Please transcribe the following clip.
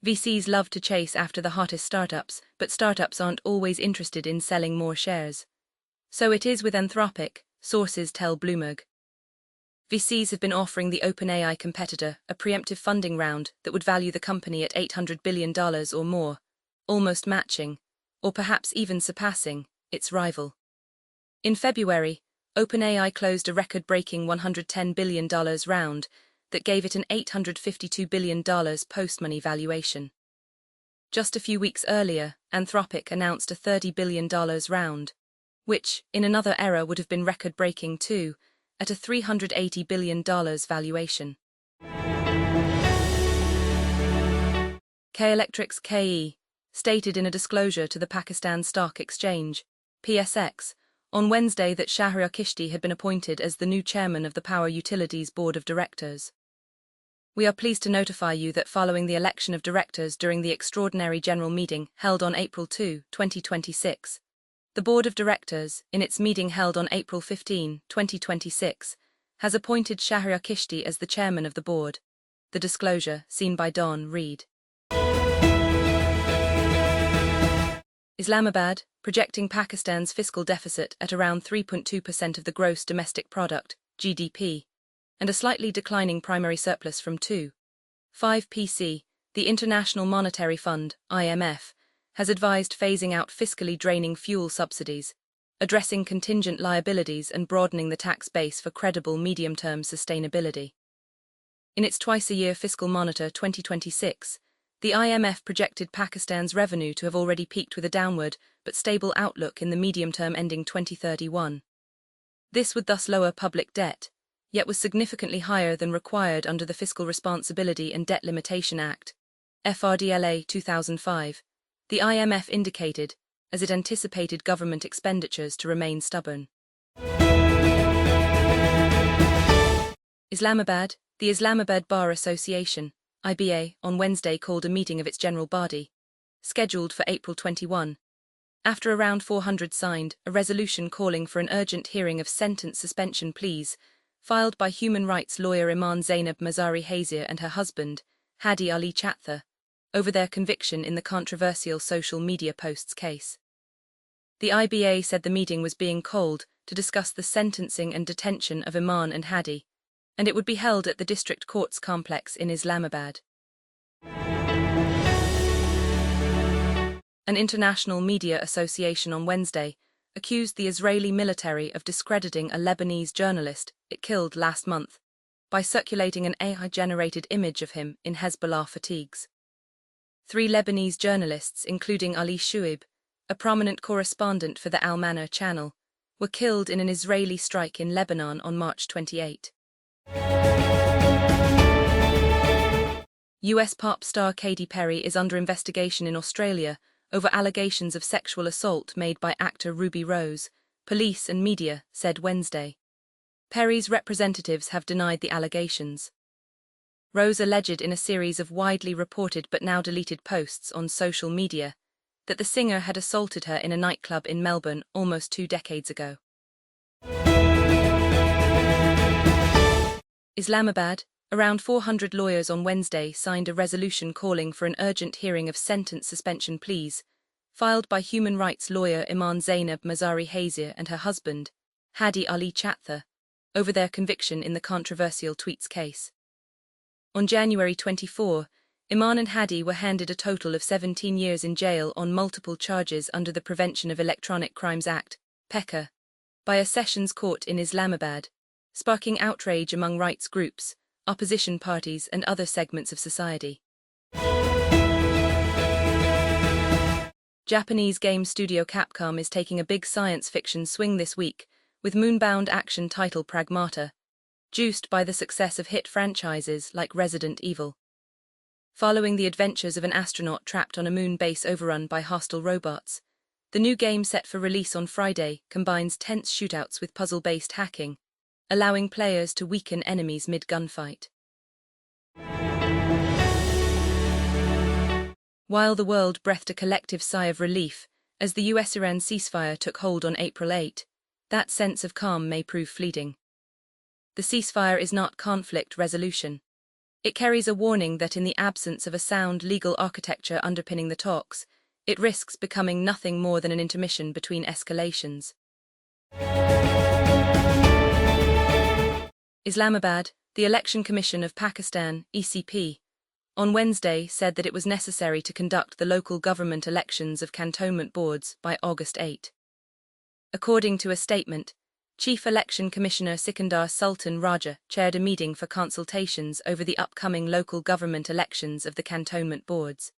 VCs love to chase after the hottest startups, but startups aren't always interested in selling more shares. So it is with Anthropic, sources tell Bloomberg. VCs have been offering the OpenAI competitor a preemptive funding round that would value the company at $800 billion or more, almost matching, or perhaps even surpassing, its rival. In February, OpenAI closed a record-breaking $110 billion round that gave it an $852 billion post-money valuation. Just a few weeks earlier, Anthropic announced a $30 billion round, which, in another era, would have been record-breaking too, at a $380 billion valuation. K-Electric's KE stated in a disclosure to the Pakistan Stock Exchange, PSX, on Wednesday that Shahryar Kishti had been appointed as the new chairman of the Power Utilities Board of Directors. We are pleased to notify you that following the election of directors during the extraordinary general meeting held on April 2, 2026, the Board of Directors, in its meeting held on April 15, 2026, has appointed Shahryar Kishti as the chairman of the board. The disclosure, seen by Don Reed. Islamabad, projecting Pakistan's fiscal deficit at around 3.2% of the gross domestic product, GDP, and a slightly declining primary surplus from 2.5 PC, the International Monetary Fund, IMF, has advised phasing out fiscally draining fuel subsidies, addressing contingent liabilities and broadening the tax base for credible medium-term sustainability. In its twice-a-year fiscal monitor 2026, the IMF projected Pakistan's revenue to have already peaked with a downward but stable outlook in the medium term ending 2031. This would thus lower public debt, yet was significantly higher than required under the Fiscal Responsibility and Debt Limitation Act, FRDLA 2005. The IMF indicated, as it anticipated government expenditures to remain stubborn. Islamabad, the Islamabad Bar Association, IBA, on Wednesday called a meeting of its general body, scheduled for April 21, after around 400 signed a resolution calling for an urgent hearing of sentence suspension pleas filed by human rights lawyer Iman Zainab Mazari Hazir and her husband, Hadi Ali Chatha, over their conviction in the controversial social media posts case. The IBA said the meeting was being called to discuss the sentencing and detention of Iman and Hadi, and it would be held at the District Courts complex in Islamabad. An international media association on Wednesday accused the Israeli military of discrediting a Lebanese journalist it killed last month by circulating an AI-generated image of him in Hezbollah fatigues. 3 Lebanese journalists, including Ali Shuaib, a prominent correspondent for the Al-Manar channel, were killed in an Israeli strike in Lebanon on March 28. US pop star Katy Perry is under investigation in Australia over allegations of sexual assault made by actor Ruby Rose, police and media said Wednesday. Perry's representatives have denied the allegations. Rose alleged in a series of widely reported but now deleted posts on social media that the singer had assaulted her in a nightclub in Melbourne almost 2 decades ago. Islamabad, around 400 lawyers on Wednesday signed a resolution calling for an urgent hearing of sentence suspension pleas, filed by human rights lawyer Iman Zainab Mazari Hazir and her husband, Hadi Ali Chatha, over their conviction in the controversial tweets case. On January 24, Iman and Hadi were handed a total of 17 years in jail on multiple charges under the Prevention of Electronic Crimes Act, PECA, by a sessions court in Islamabad, sparking outrage among rights groups, opposition parties and other segments of society. Japanese game studio Capcom is taking a big science fiction swing this week with moonbound action title Pragmata, juiced by the success of hit franchises like Resident Evil. Following the adventures of an astronaut trapped on a moon base overrun by hostile robots, the new game set for release on Friday combines tense shootouts with puzzle-based hacking, allowing players to weaken enemies mid-gunfight. While the world breathed a collective sigh of relief as the US-Iran ceasefire took hold on April 8, that sense of calm may prove fleeting. The ceasefire is not conflict resolution. It carries a warning that in the absence of a sound legal architecture underpinning the talks, it risks becoming nothing more than an intermission between escalations. Islamabad, the Election Commission of Pakistan, ECP, on Wednesday said that it was necessary to conduct the local government elections of cantonment boards by August 8. According to a statement, Chief Election Commissioner Sikandar Sultan Raja chaired a meeting for consultations over the upcoming local government elections of the cantonment boards.